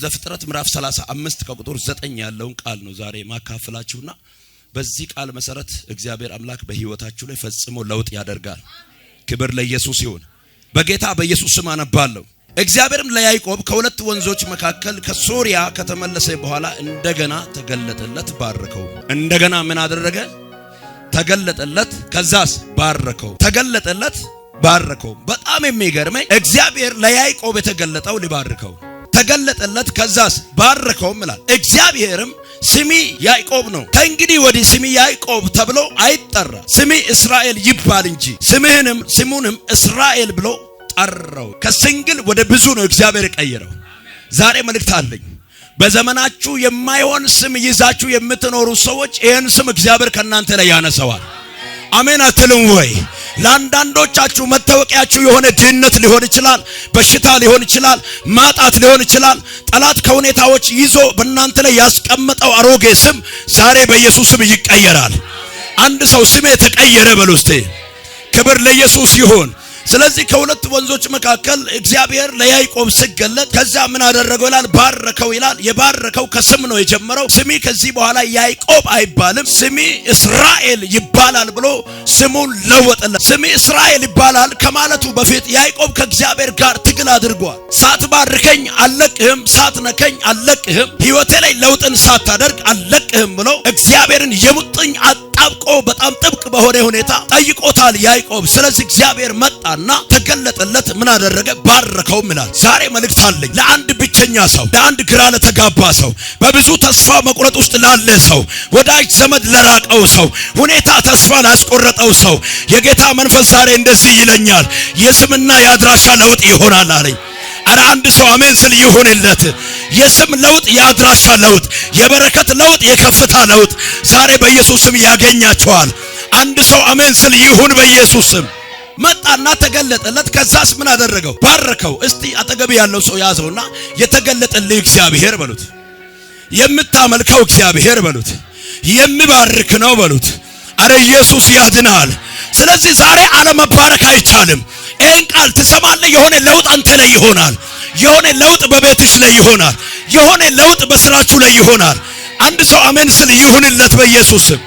ዘፍጥረት ምዕራፍ 35 ከቁጥር 9 ያለውን ቃል ነው ዛሬ ማካፈላችሁና በዚህ ቃል መሰረት እግዚአብሔር አምላክ በህይወታችሁ ላይ ፈጽሞ ለውጥ ያደርጋል። ክብር ለኢየሱስ ይሁን። በጌታ በኢየሱስ ስም አነባለሁ። እግዚአብሔርም ለያዕቆብ ከሁለት ወንዞች መካከል ከሶሪያ ከተመለሰ በኋላ እንደገና ተገለጠለት፣ ባረከው። እንደገና ምን አደረገ? ተገለጠለት፣ ከዛስ ባረከው። ተገለጠለት፣ ባረከው። በጣም የሚገርመኝ እግዚአብሔር ለያዕቆብ የተገለጠው ሊባርከው ተገለጠለት፣ ከዛስ ባረከው ይላል። እግዚአብሔርም ስሚ ያዕቆብ ነው፣ ከእንግዲህ ወዲህ ስሚ ያዕቆብ ተብሎ አይጠራ፣ ስሚ እስራኤል ይባል እንጂ ስሙንም እስራኤል ብሎ ጠራው። ከሲንግል ወደ ብዙ ነው እግዚአብሔር ቀየረው። ዛሬ መልእክት አለኝ። በዘመናችሁ የማይሆን ስም ይዛችሁ የምትኖሩ ሰዎች ይሄን ስም እግዚአብሔር ከናንተ ላይ ያነሳዋል። አሜን አትሉም ወይ? ለአንዳንዶቻችሁ መታወቂያችሁ የሆነ ድህነት ሊሆን ይችላል፣ በሽታ ሊሆን ይችላል፣ ማጣት ሊሆን ይችላል። ጠላት ከሁኔታዎች ይዞ በእናንተ ላይ ያስቀመጠው አሮጌ ስም ዛሬ በኢየሱስ ስም ይቀየራል። አንድ ሰው ስሜ ተቀየረ በሉ እስቲ። ክብር ለኢየሱስ ይሁን። ስለዚህ ከሁለት ወንዞች መካከል እግዚአብሔር ለያዕቆብ ሲገለጥ ከዛ ምን አደረገው ይላል? ባረከው ይላል። የባረከው ከስም ነው የጀመረው። ስሚ ከዚህ በኋላ ያዕቆብ አይባልም፣ ስሚ እስራኤል ይባላል ብሎ ስሙን ለወጠለት። ስሚ እስራኤል ይባላል ከማለቱ በፊት ያዕቆብ ከእግዚአብሔር ጋር ትግል አድርጓል። ሳትባርከኝ አልለቅህም፣ ሳትነከኝ አልለቅህም፣ ህይወቴ ላይ ለውጥን ሳታደርግ አልለቅህም ብሎ እግዚአብሔርን የሙጥኝ አጣብቆ በጣም ጥብቅ በሆነ ሁኔታ ጠይቆታል ያዕቆብ። ስለዚህ እግዚአብሔር መጣና ተገለጠለት። ምን አደረገ? ባረከው ይላል። ዛሬ መልእክት አለኝ ለአንድ ብቸኛ ሰው፣ ለአንድ ግራ ለተጋባ ሰው፣ በብዙ ተስፋ መቁረጥ ውስጥ ላለ ሰው፣ ወዳጅ ዘመድ ለራቀው ሰው፣ ሁኔታ ተስፋ ላስቆረጠው ሰው የጌታ መንፈስ ዛሬ እንደዚህ ይለኛል፣ የስምና የአድራሻ ለውጥ ይሆናል አለኝ። አረ አንድ ሰው አሜን ስል ይሁንለት። የስም ለውጥ፣ የአድራሻ ለውጥ፣ የበረከት ለውጥ፣ የከፍታ ለውጥ ዛሬ በኢየሱስ ስም ያገኛቸዋል። አንድ ሰው አሜን ስል ይሁን በኢየሱስ ስም። መጣና ተገለጠለት። ከዛስ ምን አደረገው? ባረከው። እስቲ አጠገብ ያለው ሰው ያዘውና የተገለጠልህ እግዚአብሔር በሉት፣ የምታመልከው እግዚአብሔር በሉት፣ የሚባርክ ነው በሉት። አረ ኢየሱስ ያድናል። ስለዚህ ዛሬ አለመባረክ አይቻልም። ይህን ቃል ትሰማለህ። የሆነ ለውጥ አንተ ላይ ይሆናል። የሆነ ለውጥ በቤትሽ ላይ ይሆናል። የሆነ ለውጥ በስራችሁ ላይ ይሆናል። አንድ ሰው አሜን ስል ይሁንለት በኢየሱስ ስም።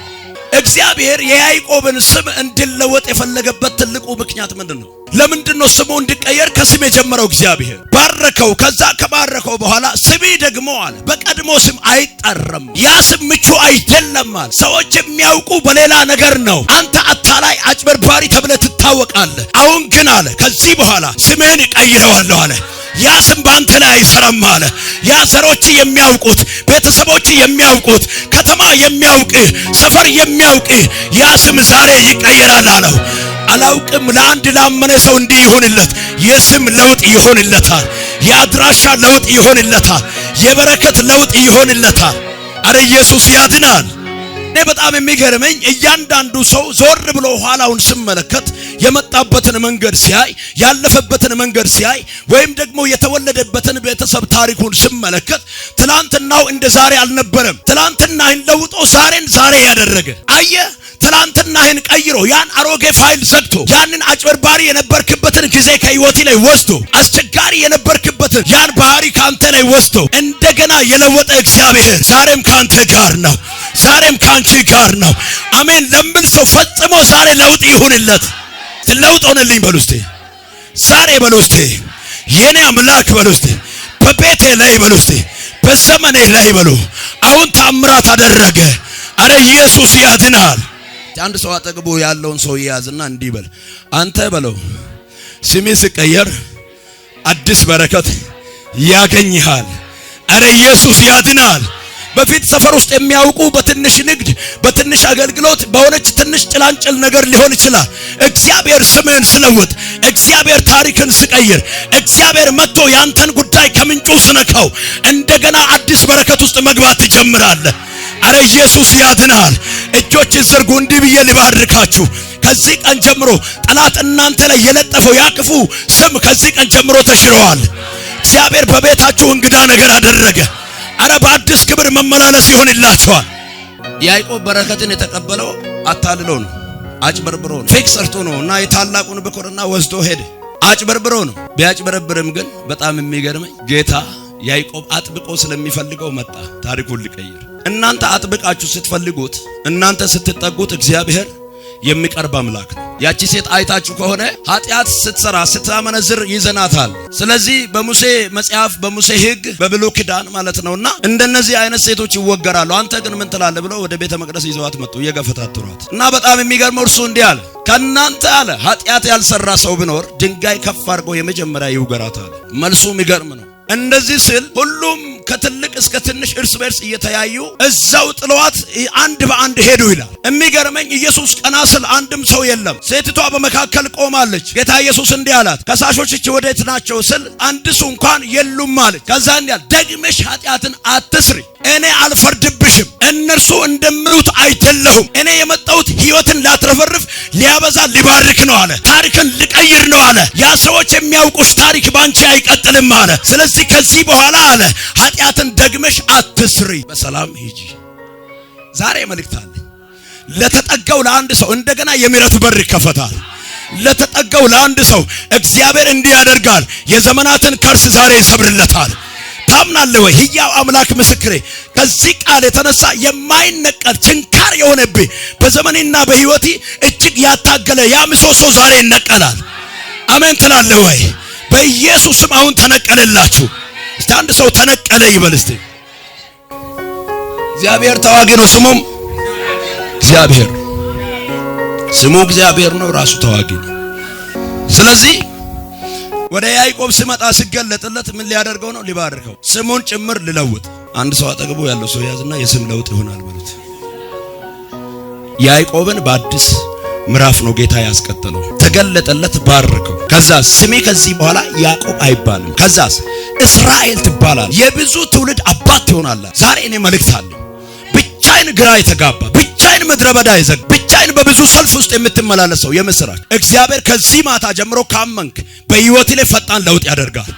እግዚአብሔር የያዕቆብን ስም እንዲለወጥ የፈለገበት ትልቁ ምክንያት ምንድነው? ለምንድነው ስሙ እንዲቀየር ከስም የጀመረው? እግዚአብሔር ባረከው። ከዛ ከባረከው በኋላ ስሚ ደግሞ አለ በቀድሞ ስም አይጠራም። ያ ስም ምቹ አይደለም አለ። ሰዎች የሚያውቁ በሌላ ነገር ነው። አንተ አታላይ አጭበርባሪ ተብለህ ትታወቃለህ። አሁን ግን አለ ከዚህ በኋላ ስሜን እቀይረዋለሁ አለ። ያ ስም በአንተ ላይ አይሰራም አለ። ያ ዘሮች የሚያውቁት፣ ቤተሰቦች የሚያውቁት፣ ከተማ የሚያውቅህ፣ ሰፈር የሚያውቅህ ያ ስም ዛሬ ይቀየራል አለው። አላውቅም ለአንድ ላመነ ሰው እንዲህ ይሆንለት። የስም ለውጥ ይሆንለታል። የአድራሻ ለውጥ ይሆንለታል። የበረከት ለውጥ ይሆንለታል። አረ ኢየሱስ ያድናል። እኔ በጣም የሚገርመኝ እያንዳንዱ ሰው ዞር ብሎ ኋላውን ሲመለከት የመጣበትን መንገድ ሲያይ፣ ያለፈበትን መንገድ ሲያይ፣ ወይም ደግሞ የተወለደበትን ቤተሰብ ታሪኩን ሲመለከት ትላንትናው እንደ ዛሬ አልነበረም። ትላንትናህን ለውጦ ዛሬን ዛሬ ያደረገ አየ። ትላንትናህን ቀይሮ ያን አሮጌ ፋይል ዘግቶ ያንን አጭበርባሪ የነበርክበትን ጊዜ ከህይወት ላይ ወስዶ አስቸጋሪ የነበርክበትን ያን ባህሪ ካንተ ላይ ወስዶ እንደገና የለወጠ እግዚአብሔር ዛሬም ካንተ ጋር ነው። ዛሬም ካንቺ ጋር ነው። አሜን ለምን ሰው ፈጽሞ ዛሬ ለውጥ ይሁንለት። ለውጥ ሆነልኝ በሉ እስቲ። ዛሬ በሉ እስቲ የኔ አምላክ በሉ እስቲ። በቤቴ ላይ በሉ እስቲ። በዘመኔ ላይ በሉ። አሁን ታምራት አደረገ። አረ ኢየሱስ ያድናል። አንድ ሰው አጠገቡ ያለውን ሰው ያዝና እንዲህ በል፣ አንተ በለው ስሜ ሲቀየር አዲስ በረከት ያገኝሃል። አረ ኢየሱስ ያድናል። በፊት ሰፈር ውስጥ የሚያውቁ በትንሽ ንግድ፣ በትንሽ አገልግሎት፣ በሆነች ትንሽ ጭላንጭል ነገር ሊሆን ይችላል። እግዚአብሔር ስምህን ስለውጥ፣ እግዚአብሔር ታሪክን ስቀይር፣ እግዚአብሔር መጥቶ ያንተን ጉዳይ ከምንጩ ስነካው እንደገና አዲስ በረከት ውስጥ መግባት ትጀምራለህ። አረ ኢየሱስ ያድናል። እጆች ዘርጉ። እንዲህ ብዬ ልባርካችሁ። ከዚህ ቀን ጀምሮ ጠላት እናንተ ላይ የለጠፈው ያ ክፉ ስም ከዚህ ቀን ጀምሮ ተሽሯል። እግዚአብሔር በቤታችሁ እንግዳ ነገር አደረገ። አረ በአዲስ ክብር መመላለስ ይሆንላችኋል። ያዕቆብ በረከትን የተቀበለው አታልሎ ነው፣ አጭበርብሮ ነው፣ ፌክ ሰርቶ ነው እና የታላቁን ብኩርና ወስዶ ሄደ። አጭበርብሮ ነው። ቢያጭበረብርም ግን በጣም የሚገርመኝ ጌታ ያዕቆብ አጥብቆ ስለሚፈልገው መጣ ታሪኩን ሊቀይር። እናንተ አጥብቃችሁ ስትፈልጉት፣ እናንተ ስትጠጉት እግዚአብሔር የሚቀርብ አምላክ ነው። ያቺ ሴት አይታችሁ ከሆነ ኃጢአት ስትሰራ ስታመነዝር ይዘናታል። ስለዚህ በሙሴ መጽሐፍ በሙሴ ሕግ በብሉይ ኪዳን ማለት ነውና እንደነዚህ አይነት ሴቶች ይወገራሉ። አንተ ግን ምን ትላለህ ብለው ወደ ቤተ መቅደስ ይዘዋት መጡ እየገፈታተሯት። እና በጣም የሚገርመው እርሱ እንዲህ አለ፣ ከናንተ አለ ኃጢአት ያልሰራ ሰው ቢኖር ድንጋይ ከፍ አድርጎ የመጀመሪያ ይውገራት አለ። መልሱ የሚገርም ነው። እንደዚህ ስል ሁሉም ከትልቅ እስከ ትንሽ እርስ በርስ እየተያዩ እዛው ጥለዋት አንድ በአንድ ሄዱ ይላል። የሚገርመኝ ኢየሱስ ቀና ስል አንድም ሰው የለም። ሴቲቷ በመካከል ቆማለች። ጌታ ኢየሱስ እንዲህ አላት፣ ከሳሾችሽ ወዴት ናቸው ስል አንድሱ እንኳን የሉም አለች። ከዛ እንዲህ አለ፣ ደግመሽ ኃጢአትን አትስሪ፣ እኔ አልፈርድብሽም። እነርሱ እንደሚሉት አይደለሁም። እኔ የመጣሁት ሕይወትን ላትረፈርፍ ሊያበዛ ሊባርክ ነው አለ። ታሪክን ሊቀይር ነው አለ። ያ ሰዎች የሚያውቁሽ ታሪክ ባንቺ አይቀጥልም አለ። ስለዚህ ከዚህ በኋላ አለ ኃጢአትን ደግመሽ አትስሪ፣ በሰላም ሂጂ። ዛሬ መልእክት አለ ለተጠጋው ለአንድ ሰው እንደገና የምህረት በር ይከፈታል። ለተጠጋው ለአንድ ሰው እግዚአብሔር እንዲህ ያደርጋል። የዘመናትን ከርስ ዛሬ ይሰብርለታል። ታምናለህ ወይ? ሕያው አምላክ ምስክሬ፣ ከዚህ ቃል የተነሳ የማይነቀል ችንካር የሆነብህ በዘመኔና በሕይወቴ እጅግ ያታገለ ያ ምሰሶ ዛሬ ይነቀላል። አሜን ትላለህ ወይ? በኢየሱስም አሁን ተነቀለላችሁ። እስቲ አንድ ሰው ተነቀለ ይበል እስቲ። እግዚአብሔር ተዋጊ ነው፣ ስሙም እግዚአብሔር። ስሙ እግዚአብሔር ነው፣ ራሱ ተዋጊ ነው። ስለዚህ ወደ ያዕቆብ ሲመጣ ሲገለጥለት ምን ሊያደርገው ነው? ሊባርከው፣ ስሙን ጭምር ልለውጥ። አንድ ሰው አጠገቡ ያለው ሰው ያዝና የስም ለውጥ ይሆናል ማለት። ያዕቆብን በአዲስ ምዕራፍ ነው ጌታ ያስቀጠለው። ተገለጠለት፣ ባረከው። ከዛ ስሜ ከዚህ በኋላ ያዕቆብ አይባልም፣ ከዛስ እስራኤል ትባላል፣ የብዙ ትውልድ አባት ትሆናለህ። ዛሬ እኔ መልእክት አለ። ብቻዬን ግራ የተጋባ፣ ብቻዬን ምድረ በዳ ይዘግ፣ ብቻዬን በብዙ ሰልፍ ውስጥ የምትመላለሰው የምስራች እግዚአብሔር ከዚህ ማታ ጀምሮ ካመንክ በሕይወት ላይ ፈጣን ለውጥ ያደርጋል።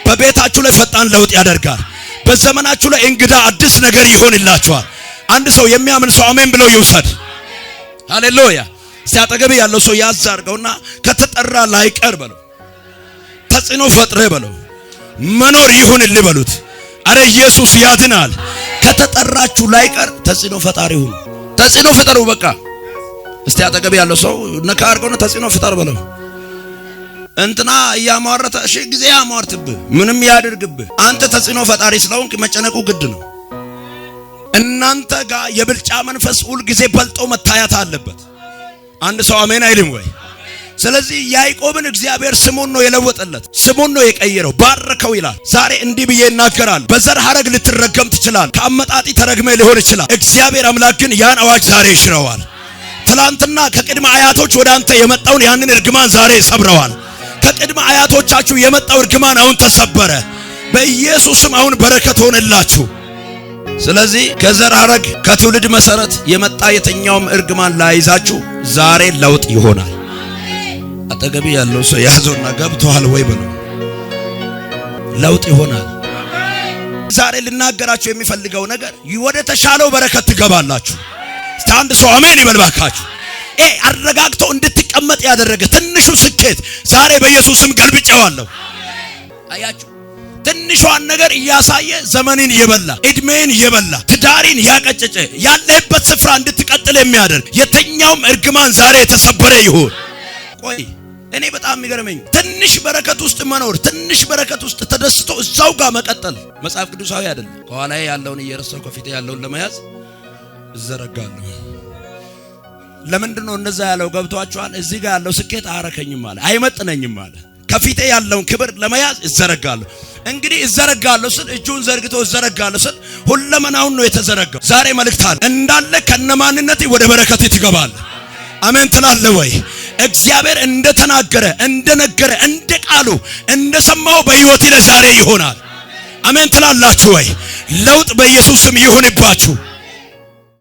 በቤታችሁ ላይ ፈጣን ለውጥ ያደርጋል። በዘመናችሁ ላይ እንግዳ አዲስ ነገር ይሆንላችኋል። አንድ ሰው የሚያምን ሰው አሜን ብሎ ይውሰድ። ሃሌሉያ። እስቲ አጠገብ ያለው ሰው ያዝ አድርገውና ከተጠራ ላይቀር በለው፣ ተጽዕኖ ፈጥረህ በለው፣ መኖር ይሁንልህ በሉት። አረ ኢየሱስ ያድናል። ከተጠራችሁ ላይቀር ተጽዕኖ ፈጣሪ ሁኑ። ተጽዕኖ ፍጠሩ በቃ። እስቲ አጠገብ ያለው ሰው ነካ አድርገውና ተጽዕኖ ፍጠር በለው። እንትና ያማረተ እሺ ጊዜ ያማርትብህ ምንም ያድርግብህ፣ አንተ ተጽዕኖ ፈጣሪ ስለሆንክ መጨነቁ ግድ ነው። እናንተ ጋር የብልጫ መንፈስ ሁል ጊዜ በልጦ መታየት አለበት። አንድ ሰው አሜን አይልም ወይ? ስለዚህ ያዕቆብን እግዚአብሔር ስሙን ነው የለወጠለት፣ ስሙን ነው የቀየረው፣ ባረከው ይላል። ዛሬ እንዲህ ብዬ እናገራለሁ፣ በዘር ሐረግ ልትረገም ትችላል፣ ከአመጣጢ ተረግመ ሊሆን ይችላል። እግዚአብሔር አምላክ ግን ያን አዋጅ ዛሬ ይሽረዋል። ትላንትና ከቅድመ አያቶች ወደ አንተ የመጣውን ያንን እርግማን ዛሬ ሰብረዋል። ከቅድመ አያቶቻችሁ የመጣው እርግማን አሁን ተሰበረ። በኢየሱስም አሁን በረከት ሆነላችሁ። ስለዚህ ከዘር ሐረግ ከትውልድ መሰረት የመጣ የትኛውም እርግማን ላይዛችሁ ዛሬ ለውጥ ይሆናል። አጠገብ ያለው ሰው ያዞና ገብቷል ወይ ብሎ ለውጥ ይሆናል። ዛሬ ልናገራችሁ የሚፈልገው ነገር ወደ ተሻለው በረከት ትገባላችሁ። አንድ ሰው አሜን ይበልባካችሁ። አረጋግቶ እንድትቀመጥ ያደረገ ትንሹ ስኬት ዛሬ በኢየሱስም ገልብጨዋለሁ። አያችሁ፣ ትንሿን ነገር እያሳየ ዘመንን እየበላ እድሜን እየበላ ትዳሪን ያቀጨጨ ያለህበት ስፍራ እንድትቀጥል የሚያደርግ የትኛውም እርግማን ዛሬ የተሰበረ ይሁን። ቆይ እኔ በጣም የሚገርመኝ ትንሽ በረከት ውስጥ መኖር፣ ትንሽ በረከት ውስጥ ተደስቶ እዛው ጋር መቀጠል መጽሐፍ ቅዱሳዊ አይደለም። ከኋላዬ ያለውን እየረሳው ከፊቴ ያለውን ለመያዝ እዘረጋለሁ። ለምንድነው እንደዛ ያለው? ገብቷችኋል? እዚህ ጋር ያለው ስኬት አያረከኝም አለ፣ አይመጥነኝም አለ። ከፊቴ ያለውን ክብር ለመያዝ እዘረጋለሁ። እንግዲህ እዘረጋለሁ ስል እጁን ዘርግቶ እዘረጋለሁ ስል ሁለመናውን ነው የተዘረጋው። ዛሬ መልእክት አለ እንዳለ ከነማንነቴ ወደ በረከቴ ትገባለህ። አሜን ትላለህ ወይ? እግዚአብሔር እንደተናገረ እንደነገረ እንደ ቃሉ እንደሰማው በሕይወቴ ለዛሬ ይሆናል። አሜን ትላላችሁ ወይ? ለውጥ በኢየሱስ ስም ይሁንባችሁ።